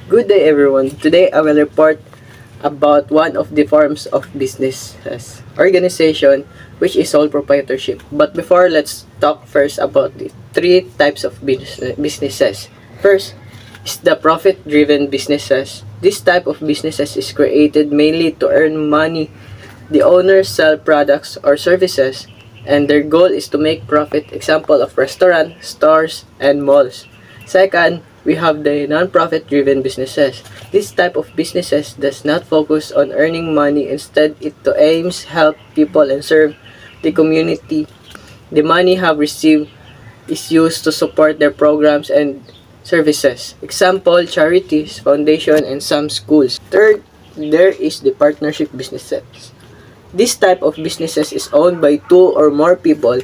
Good day everyone. Today I will report about one of the forms of businesses organization, which is sole proprietorship. But before, let's talk first about the three types of businesses. First is the profit-driven businesses. This type of businesses is created mainly to earn money. The owners sell products or services and their goal is to make profit. Example of restaurant, stores, and malls. Second, we have the non-profit driven businesses. This type of businesses does not focus on earning money. Instead, it aims help people and serve the community. The money have received is used to support their programs and services. Example, charities, foundation, and some schools. Third, there is the partnership businesses. This type of businesses is owned by two or more people.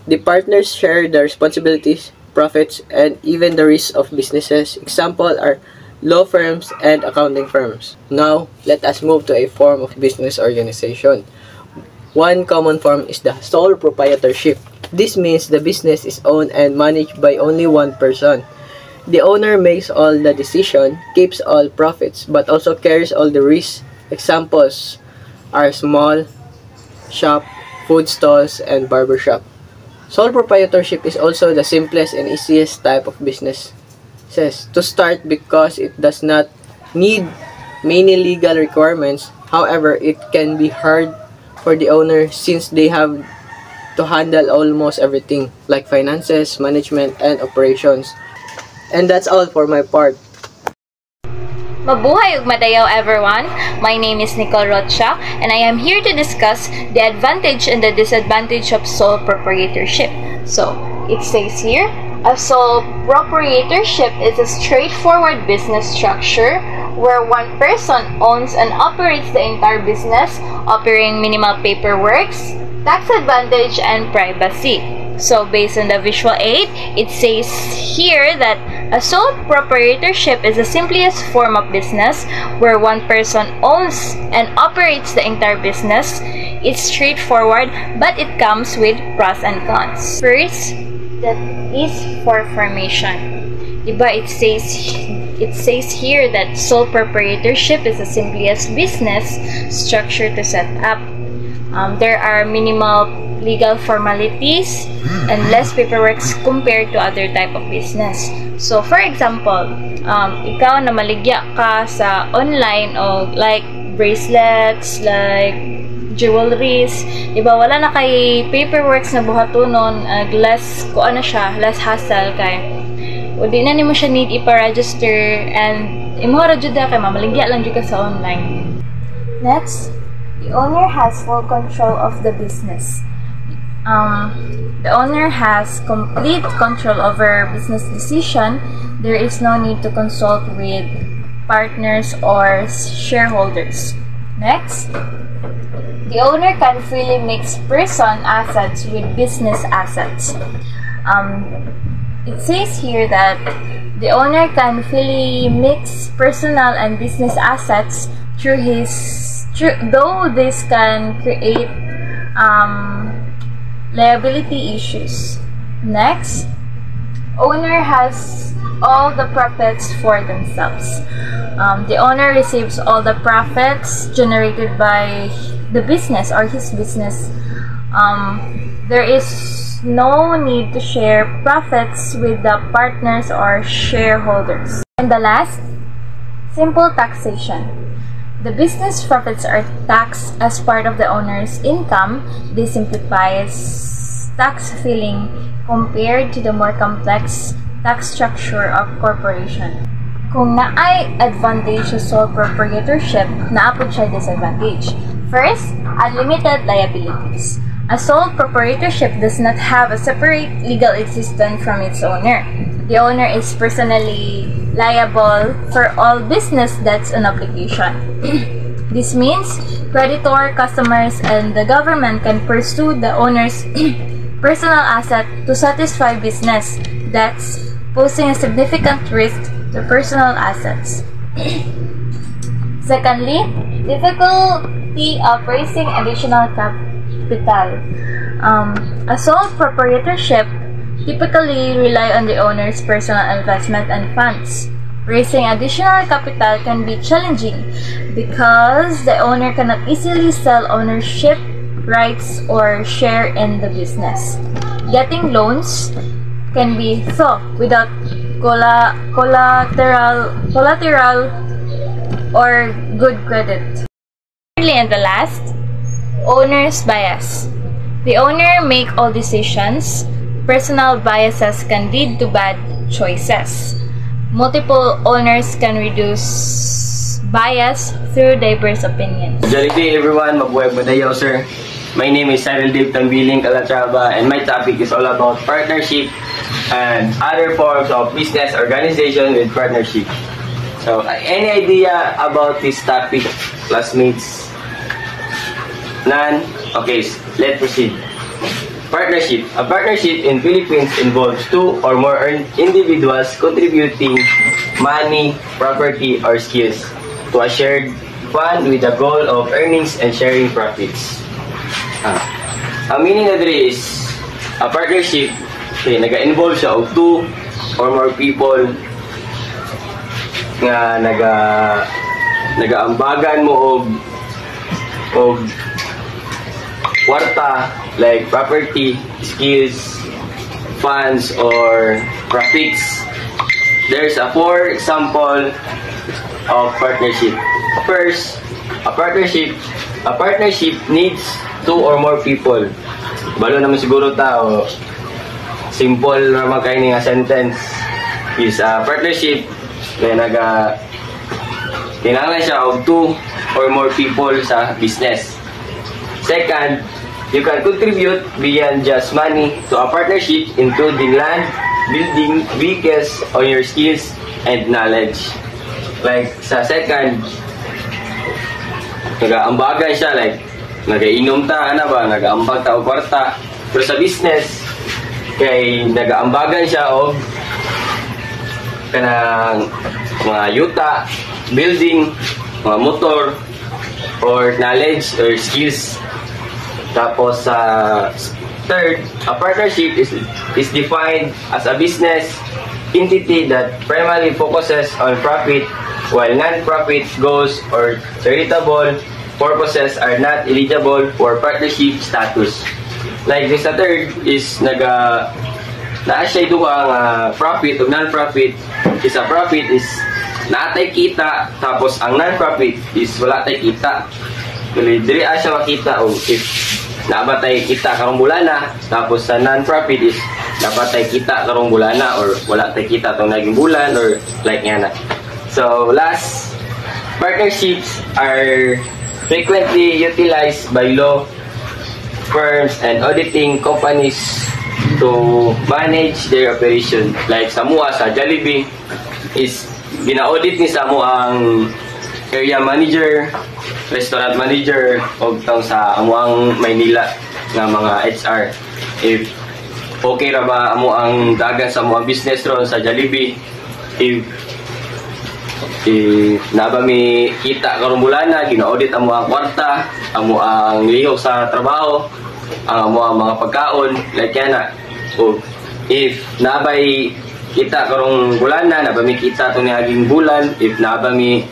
The partners share the responsibilities, profits, and even the risks of businesses. Example are law firms and accounting firms. Now, let us move to a form of business organization. One common form is the sole proprietorship. This means the business is owned and managed by only one person. The owner makes all the decisions, keeps all profits, but also carries all the risks. Examples are small shop, food stalls, and barbershop. Sole proprietorship is also the simplest and easiest type of business to start because it does not need many legal requirements. However, it can be hard for the owner since they have to handle almost everything like finances, management, and operations. And that's all for my part. Mabuhay ug madayaw everyone! My name is Nicole Rocha and I am here to discuss the advantage and the disadvantage of sole proprietorship. So, it says here, a sole proprietorship is a straightforward business structure where one person owns and operates the entire business, offering minimal paperwork, tax advantage, and privacy. So, based on the visual aid, it says here that a sole proprietorship is the simplest form of business where one person owns and operates the entire business. It's straightforward, but it comes with pros and cons. First, that is for formation. Diba, it says here that sole proprietorship is the simplest business structure to set up. There are minimal legal formalities and less paperwork compared to other type of business. So, for example, ikaw na maligya ka sa online o like bracelets, like jewelries, diba, wala na kay paperwork na buhatonon, less hassle kay. O di na nimo siya need ipa-register and imo ra jud kay mamaligya lang jud ka sa online. Next, the owner has full control of the business. The owner has complete control over business decision. There is no need to consult with partners or shareholders. Next, the owner can freely mix person assets with business assets. It says here that the owner can freely mix personal and business assets though this can create liability issues. Next, owner has all the profits for themselves. The owner receives all the profits generated by the business or his business. There is no need to share profits with the partners or shareholders. And the last, simple taxation. The business profits are taxed as part of the owner's income. This simplifies tax filing compared to the more complex tax structure of corporation. Kung naay advantage sa sole proprietorship, naapod siya disadvantage. First, unlimited liabilities. A sole proprietorship does not have a separate legal existence from its owner. The owner is personally liable for all business debts and obligation. This means creditor, customers, and the government can pursue the owner's personal asset to satisfy business debts, posing a significant risk to personal assets. Secondly, difficulty of raising additional capital. A sole proprietorship typically rely on the owner's personal investment and funds. Raising additional capital can be challenging because the owner cannot easily sell ownership rights or share in the business. Getting loans can be tough without collateral or good credit. Thirdly and the last, owner's bias. The owner make all decisions. Personal biases can lead to bad choices. Multiple owners can reduce bias through diverse opinions. Jollibee everyone, mabuhay po tayo sir. My name is Cyril Dave Tambiling Calatrava and my topic is all about partnership and other forms of business organization with partnership. So, any idea about this topic, classmates? None? Okay, let's proceed. Partnership. A partnership in Philippines involves two or more individuals contributing money, property, or skills to a shared fund with the goal of earnings and sharing profits. Ang meaning na diri is a partnership naga-involve siya og two or more people nga nagaambagan mo og kwarta like property, skills, funds, or profits. There's a four example of partnership. First, a partnership needs two or more people. Balo naman siguro tao. Simple naman kayo nga sentence is a partnership na kinahanglan siya og two or more people sa business. Second, you can contribute beyond just money to a partnership, including land, building, vehicles, or your skills and knowledge. Like sa second, nag-aambagan siya, like nag-inom ta, nag-aambag ta o kwarta. Pero sa business, kay nag-aambagan siya o kanang mga yuta, building, mga motor, or knowledge or skills. Tapos third, a partnership is defined as a business entity that primarily focuses on profit, while non-profit goals or charitable purposes are not eligible for partnership status. Like this, the third is naa siya duha profit o non-profit. Is a profit is natay kita, tapos ang non-profit is wala tay kita. Kaya diri siya makita o if nabatay kita karong bulana, tapos sa non-profit is nabatay kita karong bulana or wala tay kita tong naging bulan or like nga na. So last, partnerships are frequently utilized by law firms and auditing companies to manage their operation. Like sa Jollibee is gina-audit ni Samu ang area manager, restaurant manager, o sa amuang Maynila nga mga HR. If okay ra ba amo ang dagan sa amuang business ron sa Jollibee, if naba mi kita karong bulana, gina-audit amo ang kwarta, amo ang lihok sa trabaho, amo ang mga pagkaon, like yan na. O if nabay kita karong bulana, naba mi kita itong naging bulan, if naba mi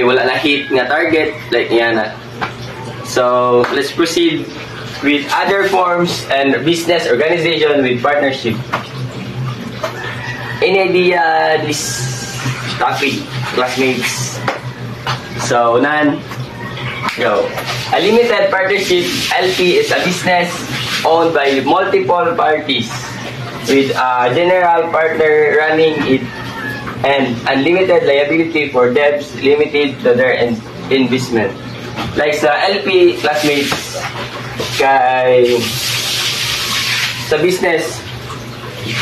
wala na hit nga target, like yan na. So let's proceed with other forms and business organization with partnership. Any idea this topic, classmates? So none. Go. A limited partnership LP is a business owned by multiple parties with a general partner running it and unlimited liability for debts limited to their investment. Like sa LP, classmates, kay sa business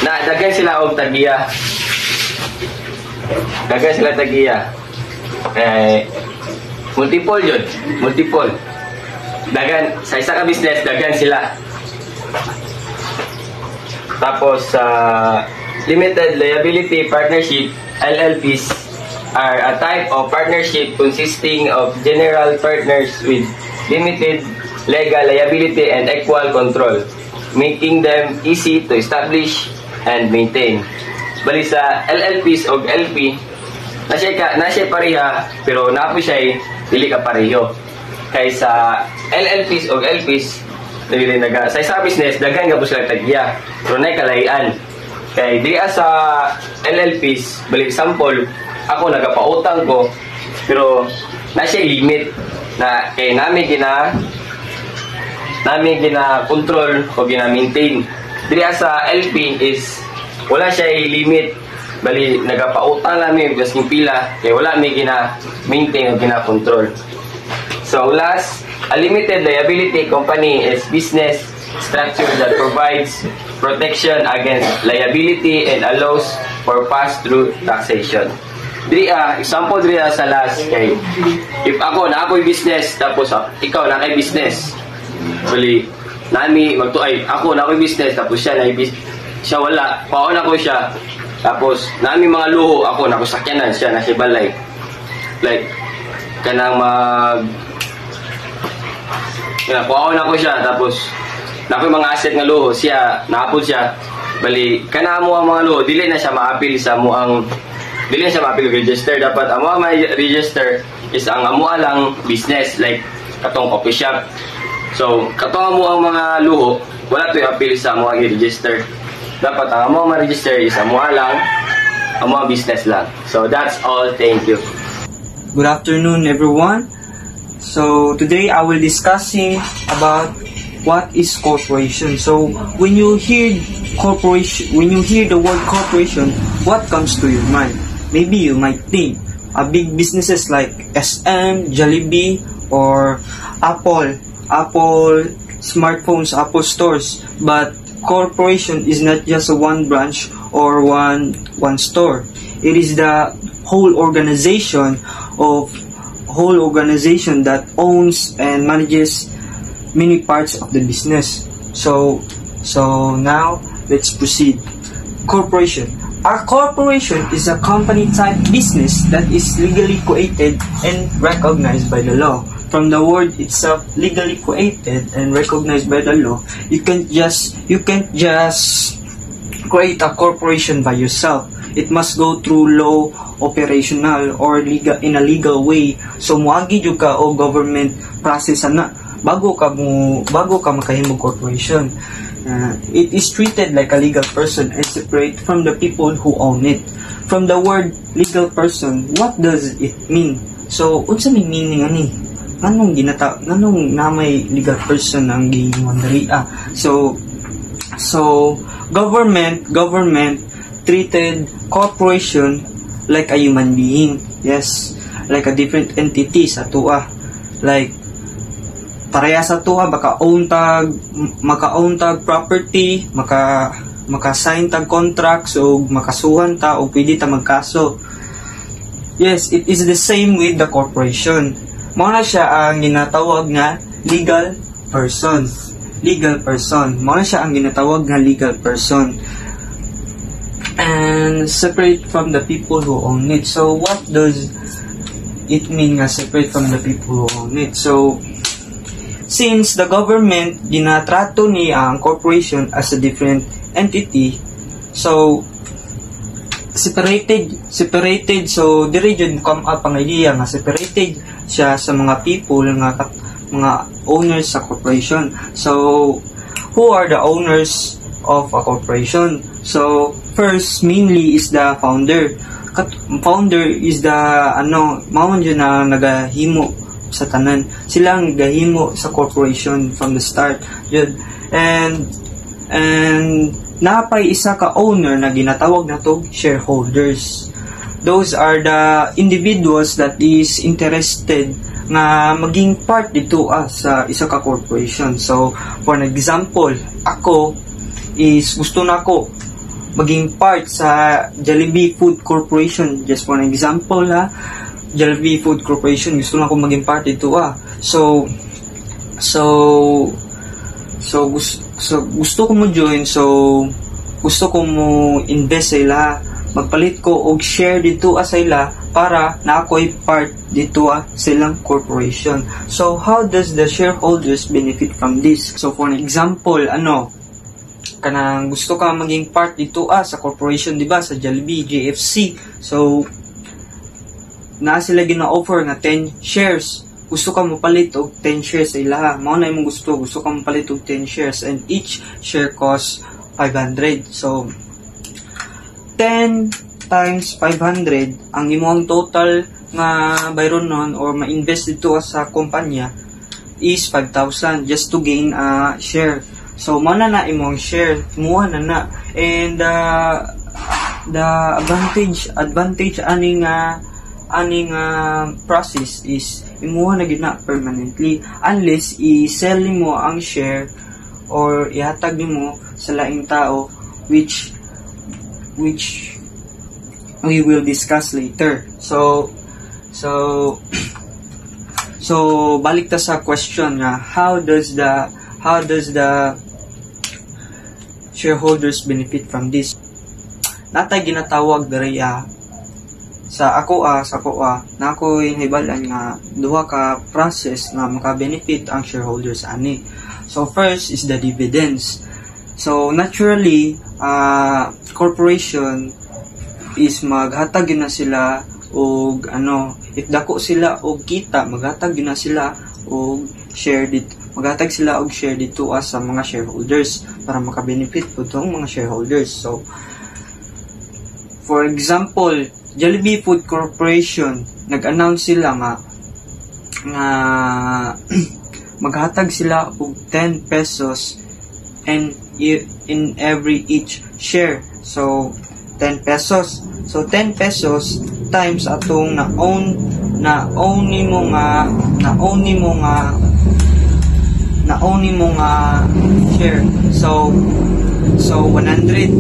na daghan sila og tagiya. Daghan sila tagiya. Multiple yun. Multiple. Dagan, sa isa ka business, dagan sila. Tapos, limited liability partnership, LLPs, are a type of partnership consisting of general partners with limited legal liability and equal control, making them easy to establish and maintain. Bali sa LLPs o LP, na siya pareha, pero napo siya dili ka pareho. Kay sa LLPs o LPs, dili sa isa business, daghan ka po sila tagya. Pero na kalayan. Kay di sa LLPs, bali example, ako nagapautang ko, pero na siya limit na kay namin gina control o gina maintain. Diri sa LP is wala siya limit, bali nagapautang namin basing pila kay wala may gina maintain o gina control. So last, a limited liability company is business structure that provides protection against liability and allows for pass-through taxation. Example sa last kay if ako'y business tapos ikaw na kay business, bali nami magtuay ako na ako'y business tapos siya wala, paon ako siya tapos nami mga luho, ako na ko sakyanan siya na siya balay, like kanang paon ako siya tapos na ako'y mga asset nga luho, siya naapod siya, bali kana mo ang mga luho dili na siya ma-appeal sa mo ang dili siya ma-appeal register. Dapat ang mga may register is ang amo lang business, like katong coffee shop. So katong amo ang mga luho wala to i-appeal sa amo ang i-register. Dapat ang amo ma-register is amo lang amo business lang. So that's all. Thank you. Good afternoon, everyone. So today I will discussing about what is corporation. So when you hear corporation, when you hear the word corporation, what comes to your mind? Maybe you might think big businesses like SM, Jollibee, or Apple smartphones, Apple stores. But corporation is not just a one branch or one store. It is the whole organization that owns and manages many parts of the business. So now let's proceed. Corporation. A corporation is a company-type business that is legally created and recognized by the law. From the word itself, legally created and recognized by the law, you can't just create a corporation by yourself. It must go through law, operational, or in a legal way. So moagi jud ka o government process ana bago ka makahimo corporation. It is treated like a legal person and separate from the people who own it. From the word legal person, what does it mean? So, unsa may meaning ani? Nganong namay legal person ang giingon diri? So government treated corporation like a human being. Yes, like a different entity sa tuwa. Like pareha sa tuwa maka-own tag property, maka-sign tag contract, so makasuhan ta o pwede ta magkaso. Yes, it is the same with the corporation. Mao na siya ang ginatawag nga legal person. Mao na siya ang ginatawag nga legal person. And separate from the people who own it. So what does it mean nga separate from the people who own it? So since the government ginatrato niya ang corporation as a different entity, so separated, so diri jud come up ang idea nga separated siya sa mga people nga mga owners sa corporation. So who are the owners of a corporation? So first, mainly is the founder. Founder is the mao jud na nagahimo sa tanan. Sila ang gahimo sa corporation from the start. Yun. And napay isa ka owner na ginatawag na to shareholders. Those are the individuals that is interested nga maging part dito sa isa ka corporation. So, for an example, ako is gusto na ako maging part sa Jollibee Food Corporation. Just for an example Jollibee Food Corporation, gusto lang akong maging part dito So gusto ko mo join, so gusto ko mo invest sa ila, magpalit ko og share dito sa ila para na ako'y part dito sa ilang corporation. So how does the shareholders benefit from this? So for an example, kanang gusto ka maging part dito sa corporation, di ba, sa Jollibee JFC. So na sila gina-offer nga 10 shares. Gusto ka mapalit og 10 shares sa ilaha. Mao na imong gusto ka mapalit og 10 shares, and each share costs 500. So 10 times 500 ang imong total nga bayron nun or ma-invest dito sa kumpanya is 5,000 just to gain a share. So mo na imong share, muha na. And the advantage aning process is imuha na gina permanently unless i-sell mo ang share or ihatag nimo sa laing tao, which we will discuss later. So balik ta sa question nga, how does the shareholders benefit from this? Natay ginatawag diri sa ako na ako hibalan nga duha ka process nga maka-benefit ang shareholders ani. So first is the dividends. So naturally, corporation is maghatag na sila og if dako sila og kita, maghatag na sila og share dito. Maghatag sila og share dito sa mga shareholders para maka-benefit po tong mga shareholders. So for example, Jollibee Food Corporation nag-announce sila nga maghatag sila og 10 pesos and in every each share. So 10 pesos. So 10 pesos times atong na-own mo nga share. So 100.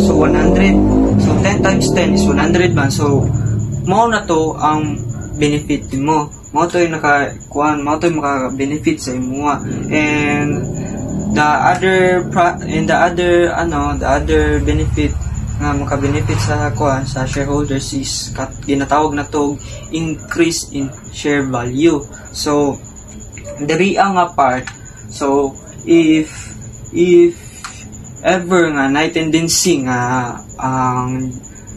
So 100. So 10 times 10 is 100 man. So mao na to ang benefit mo. Mao to yung maka-benefit sa imuha. And the other benefit nga maka-benefit sa shareholders is ginatawag na to increase in share value. So diri nga part, so if ever nga na tendency nga ang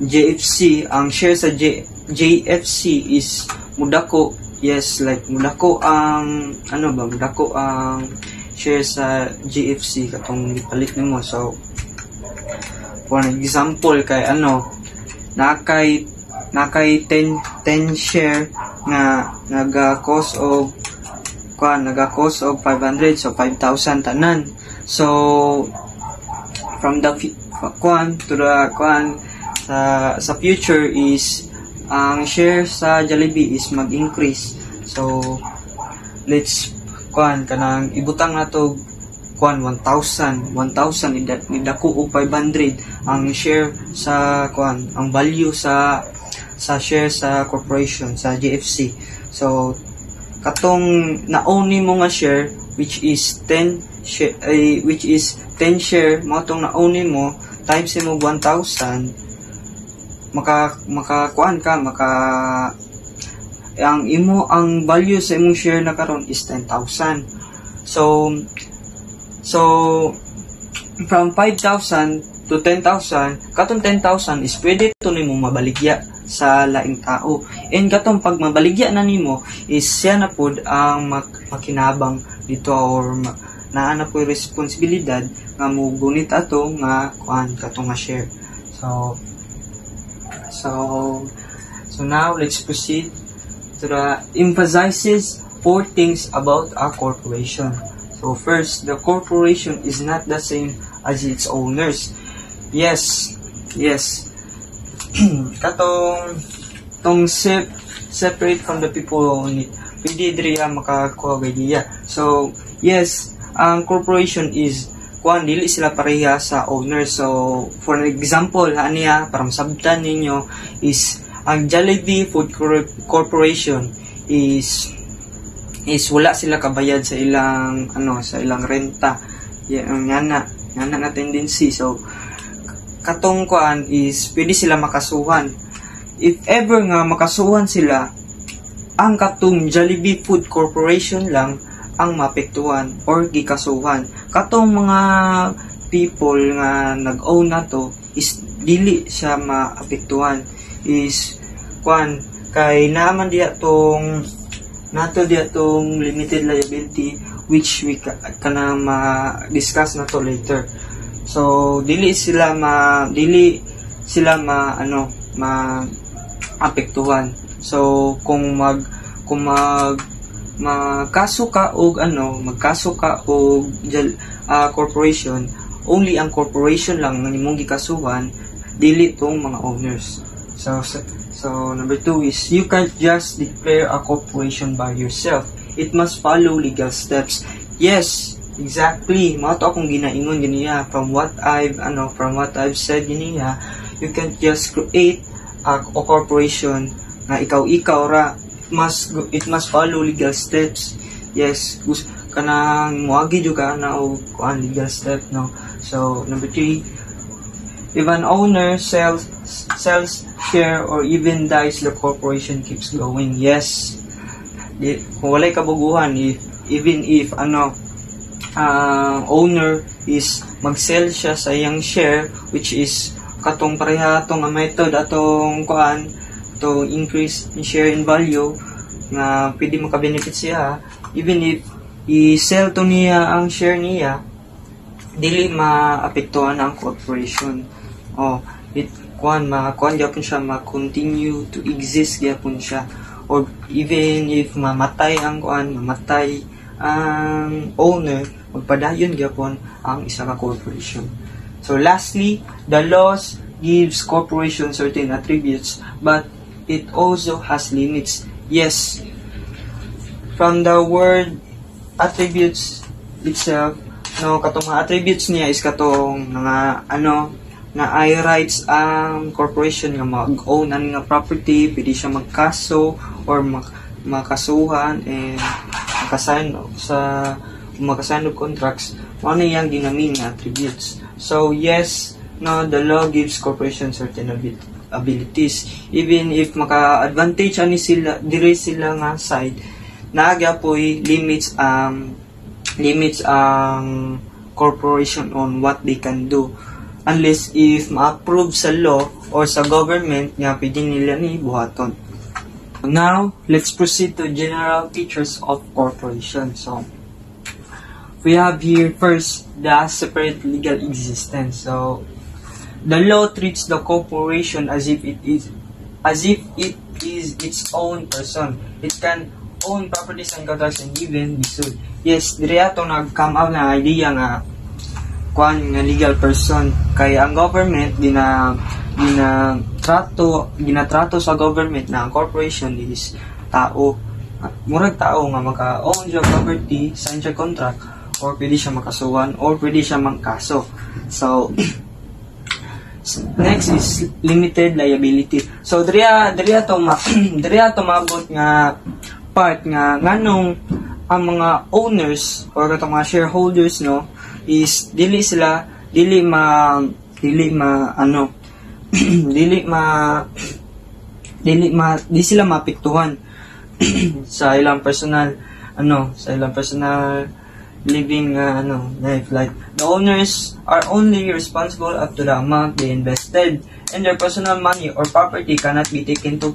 JFC, ang share sa JFC is mudako, yes, like mudako ang share sa JFC katong gipalit nimo. So for example kay nakay 10 share nga naga-cost of 500, so 5,000 tanan. So from the sa future is ang share sa Jollibee is mag-increase. So let's kanang ibutang nato 1,000 idako og 500 ang share sa ang value sa share sa corporation sa JFC. So katong na-own mo nga share which is 10 share mo tong na-own mo times mo 1,000 ang value sa imong share na karon is 10,000. So from 5,000 to 10,000, katong 10,000 is pwede to nimo mabaligya sa laing tao. And katong pag mabaligya na nimo is siya na pud ang makinabang dito or naa na po responsibilidad nga mugunit ato nga katong nga share. So now let's proceed to the emphasizes 4 things about a corporation. So first, the corporation is not the same as its owners. Yes. Katong separate from the people who own it. Pwede diriya makakuha idea. So yes, ang corporation is dili sila pareha sa owner. So for example, para masabtan ninyo is ang Jollibee Food Corporation is wala sila kabayad sa ilang renta. Yan na tendency. So katong is pwede sila makasuhan. If ever nga makasuhan sila, ang katong Jollibee Food Corporation lang ang mapektuhan or gikasuhan. Katong mga people nga nag-own na to is dili siya maapektuhan is kwan kay naman diya tong limited liability which we kana ma-discuss na to later. So dili sila maapektuhan. So kung magkaso ka og corporation, only ang corporation lang ang imong gikasuhan, dili tong mga owners. So number 2 is you can't just declare a corporation by yourself. It must follow legal steps. Yes, exactly. Mao to akong ginaingon ganiya from what I've said ganiya. You can't just create a corporation na ikaw ra. It must follow legal steps. Yes, kanang moagi jud ka na og legal step, no. So number 3, if an owner sells share or even dies, the corporation keeps going. Yes, kung walay kabuguhan, even if owner is mag-sell siya sa iyang share, which is katong pareha atong method atong to increase in share in value nga pwede maka-benefit siya, even if i-sell to niya ang share niya, dili maapektuhan ang corporation. Gyapon siya ma-continue to exist gyapon siya, or even if mamatay ang owner, magpadayon gyapon ang isa ka corporation. So lastly, the laws gives corporation certain attributes, but it also has limits. Yes, from the word attributes itself, no, katong mga attributes niya is katong nga ay rights ang corporation nga mag-own ang nga property, pwede siya magkaso or makasuhan and makasign of contracts. Ano yung ginaming attributes? So yes, no, the law gives corporation certain abilities, even if maka-advantage dire sila nga side, nagyapoy limits ang corporation on what they can do, unless if ma-approve sa law or sa government nga pwede nila ni buhaton. Now let's proceed to general features of corporation. So we have here first the separate legal existence. So the law treats the corporation as if it is its own person. It can own properties and contracts and even be sued. Yes, dire ato nag-come out na idea nga legal person, kay ang government ginatrato sa government na ang corporation is tao. Murag tao nga maka-own siya property, sign siya contract, or pwede siya makasuhan, or pwede siya mangkaso. So next is limited liability. So diriya to mabot nga part nga nganong ang mga owners or katong mga shareholders, no, is di sila maapektuhan sa ilang personal living life. Like the owners are only responsible up to the amount they invested, and their personal money or property cannot be taken to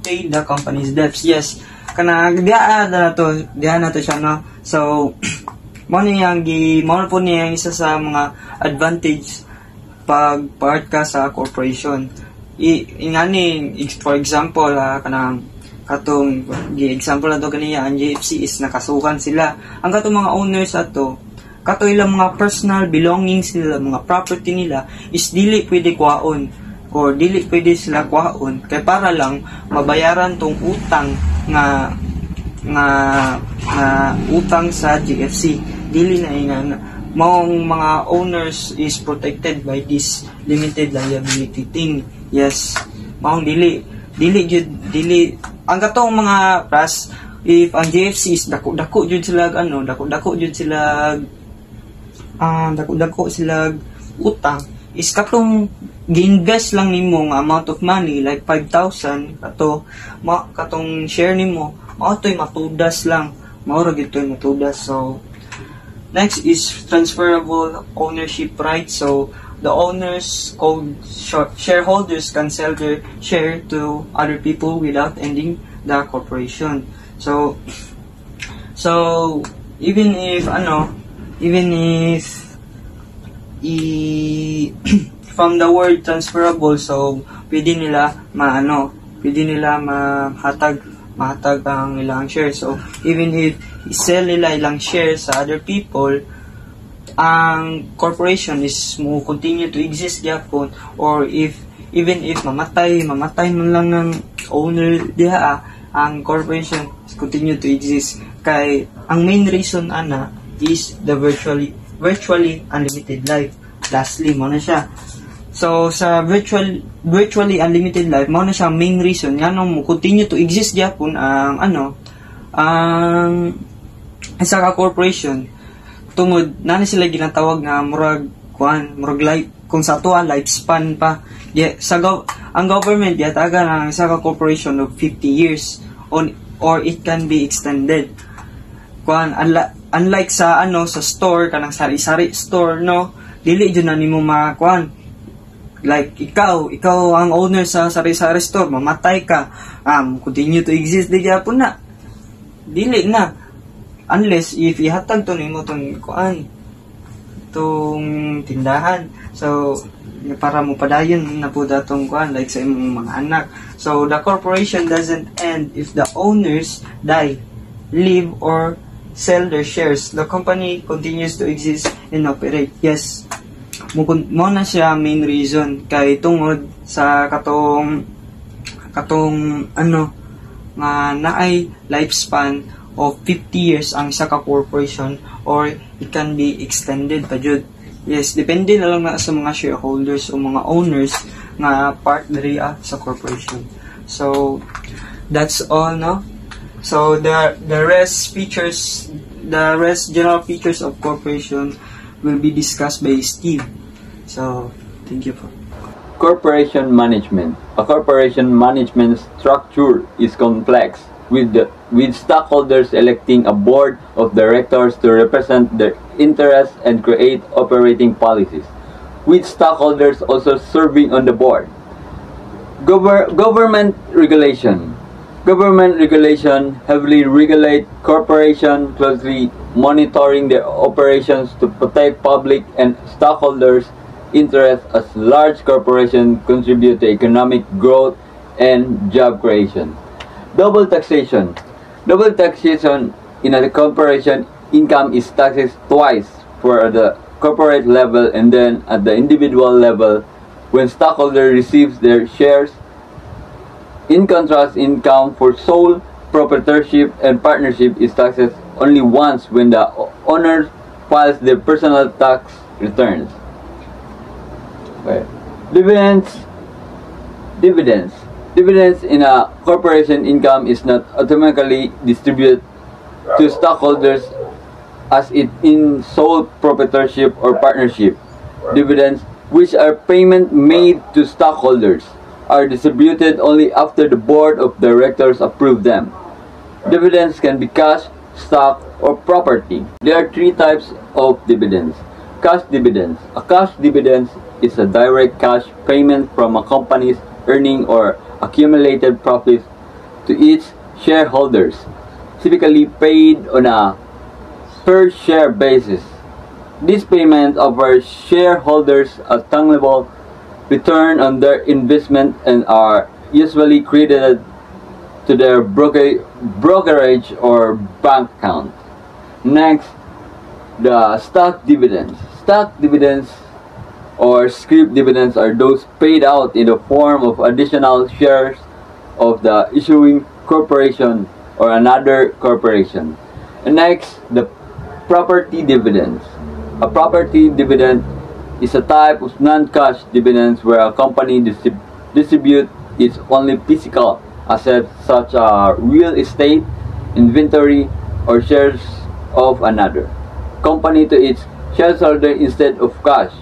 pay the company's debts. Yes, kana diha na to siya, no. So mo po niya isa sa mga advantage pag part ka sa corporation. For example, katong example na to kaniya, ang JFC is nakasuhan sila. Ang katong mga owners ato, kato ilang mga personal belongings nila, mga property nila is dili pwede kwaon or dili pwede sila kwaon kay para lang mabayaran tong utang nga utang sa JFC. Dili na maong mga owners is protected by this limited liability thing. Yes, maong dili ang katong mga pras, if ang JFC is dako jud sila utang, is katong gi-invest lang nimo nga amount of money like 5,000 katong share nimo, mao toy matudas lang, mao ra gyud toy matudas. So Next is transferable ownership rights. So the owners, shareholders can sell their share to other people without ending the corporation. So even if from the word transferable, so pwede nila mahatag ang ilang shares. So even if sell nila ilang shares sa other people, ang corporation is mo continue to exist gyapon, or even if mamatay man lang ng owner diha, ang corporation continue to exist. Kay ang main reason ana is the virtually unlimited life. Lastly mo na siya. So sa virtually unlimited life mo na siya main reason nganong mo continue to exist gyapon ang isa ka corporation, tungod na sila ginatawag nga murag life, kung sa tuwa lifespan pa. Ang government yataga ng isa ka corporation of 50 years or it can be extended. Unlike sa sa store, kanang sari-sari store, no, dili jud na nimo like ikaw ang owner sa sari-sari store, mamatay ka, continue to exist di gyapon na, dili na, unless if ihatag to nimo tong tindahan. So para mo padayon na po datong like sa imong mga anak. So the corporation doesn't end if the owners die, leave, or sell their shares. The company continues to exist and operate. Yes, mo na siya main reason kay tungod sa katong nga naay lifespan of 50 years ang isa ka corporation, or it can be extended pa jud. Yes, depende na lang na sa mga shareholders o mga owners nga part diri sa corporation. So that's all, no? So the rest general features of corporation will be discussed by Steve. So thank you for corporation management. A corporation management structure is complex, with stockholders electing a board of directors to represent their interests and create operating policies, with stockholders also serving on the board. Government regulation. Government regulation heavily regulate corporation, closely monitoring their operations to protect public and stockholders' interests, as large corporations contribute to economic growth and job creation. Double taxation. Double taxation in a corporation income is taxed twice for the corporate level and then at the individual level when stockholder receives their shares. In contrast, income for sole proprietorship and partnership is taxed only once when the owner files their personal tax returns. Okay. Dividends in a corporation income is not automatically distributed to stockholders as it in sole proprietorship or partnership. Dividends, which are payment made to stockholders, are distributed only after the board of directors approve them. Dividends can be cash, stock, or property. There are three types of dividends. Cash dividends. A cash dividend is a direct cash payment from a company's earning or accumulated profits to its shareholders, typically paid on a per share basis. This payment offers shareholders a tangible return on their investment and are usually credited to their brokerage or bank account. Next, the stock dividends. Stock dividends or scrip dividends are those paid out in the form of additional shares of the issuing corporation or another corporation. And next, the property dividends. A property dividend is a type of non-cash dividends where a company distributes its only physical assets such as real estate, inventory, or shares of another company to its shareholder instead of cash.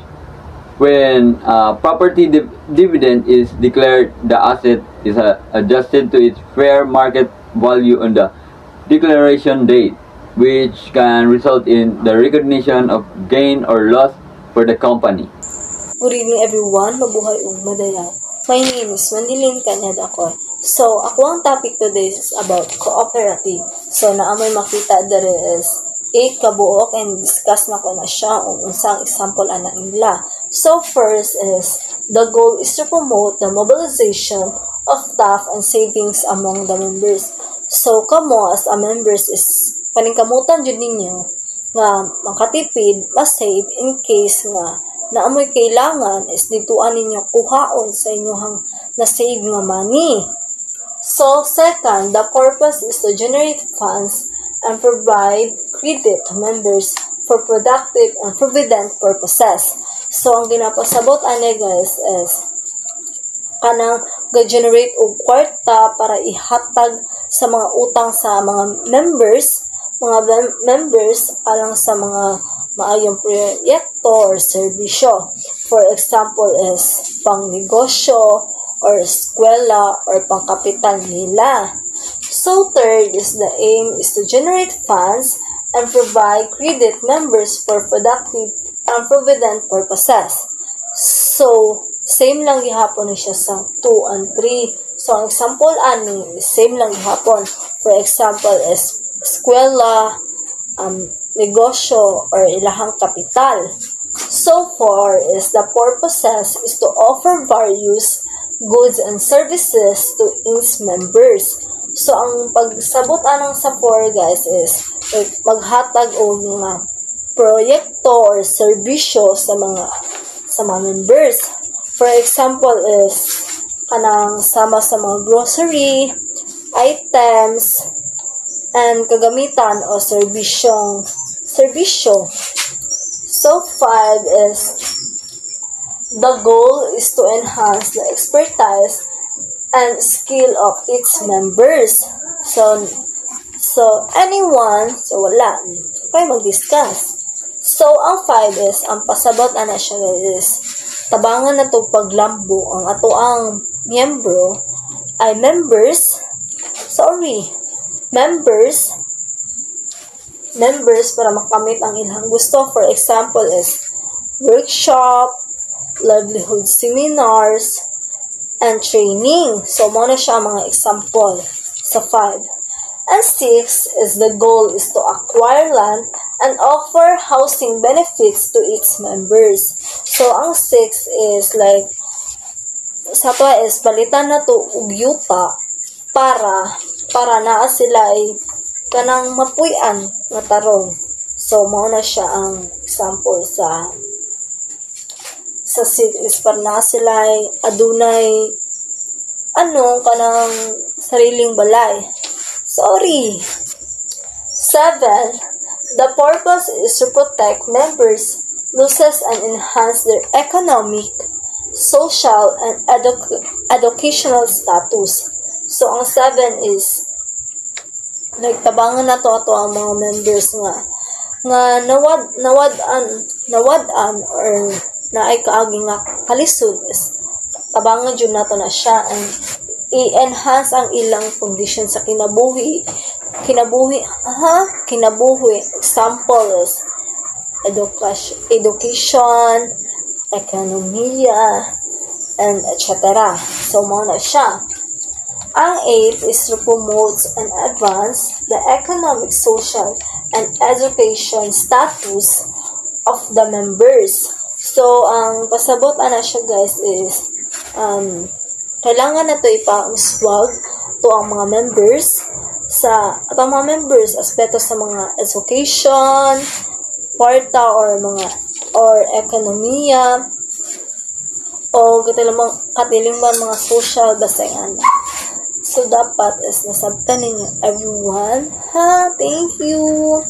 When property dividend is declared, the asset is adjusted to its fair market value on the declaration date. which can result in the recognition of gain or loss for the company. Good evening everyone, mabuhay ug madaya. My name is Mandilin Kanyad ako. So, ako ang topic today is about cooperative. So, naamoy makita dere is 8 kabuok and discuss na ko na siya kung unsang example ana nila. So, first is, the goal is to promote the mobilization of staff and savings among the members. So, kamo as a members is paningkamutan jud ninyo nga makatipid, ma-save in case nga naamoy kailangan is dituan ninyo kuhaon sa inyong na-save nga money. So, second, the purpose is to generate funds and provide credit to members for productive and provident purposes. So, ang ginapasabot ani guys is kanang ga-generate og kwarta para ihatag sa mga utang sa mga members alang sa mga maayong proyekto or serbisyo. For example is pang negosyo or eskwela or pang kapital nila. So third is the aim is to generate funds and provide credit members for productive and provident purposes. So same lang gihapon siya sa 2 and 3. So ang example ani same lang gihapon. For example is eskwela, negosyo, or ilahang kapital. So far is the purposes is to offer various goods and services to its members. So ang pagsabot anang sa 4 guys is maghatag og mga proyekto or serbisyo sa mga members. For example is kanang sama sa mga grocery items and kagamitan o serbisyo. So 5 is the goal is to enhance the expertise and skill of its members. So anyone, so wala, kaya mag-discuss. So ang 5 is, ang pasabot ana siya is, tabangan na to paglambo ang ato ang members para makamit ang ilang gusto. For example is workshop, livelihood seminars, and training. So, muna siya mga example sa 5. And 6 is the goal is to acquire land and offer housing benefits to its members. So, ang 6 is like, sa to is balitan na to og yuta para naa sila ay kanang mapuy-an nga tarong. So, mauna siya ang example sa 6 is para na sila ay adunay kanang sariling balay. 7. The purpose is to protect members' losses and enhance their economic, social, and educational status. So, ang 7 is nagtabangan na to ato ang mga members nga nawad-an or naay kaagi nga kalisod is tabangan jud nato na siya and i-enhance ang ilang condition sa kinabuhi. Example is education, ekonomiya, and etc. So mo na siya. Ang 8 is to promote and advance the economic, social, and education status of the members. So, ang pasabot ana siya guys is, kailangan na ito ipauswag to ang mga members aspeto sa mga education, kwarta, or ekonomiya, o katilimang mga social basayan. So, dapat is nasabtan ninyo everyone. Thank you!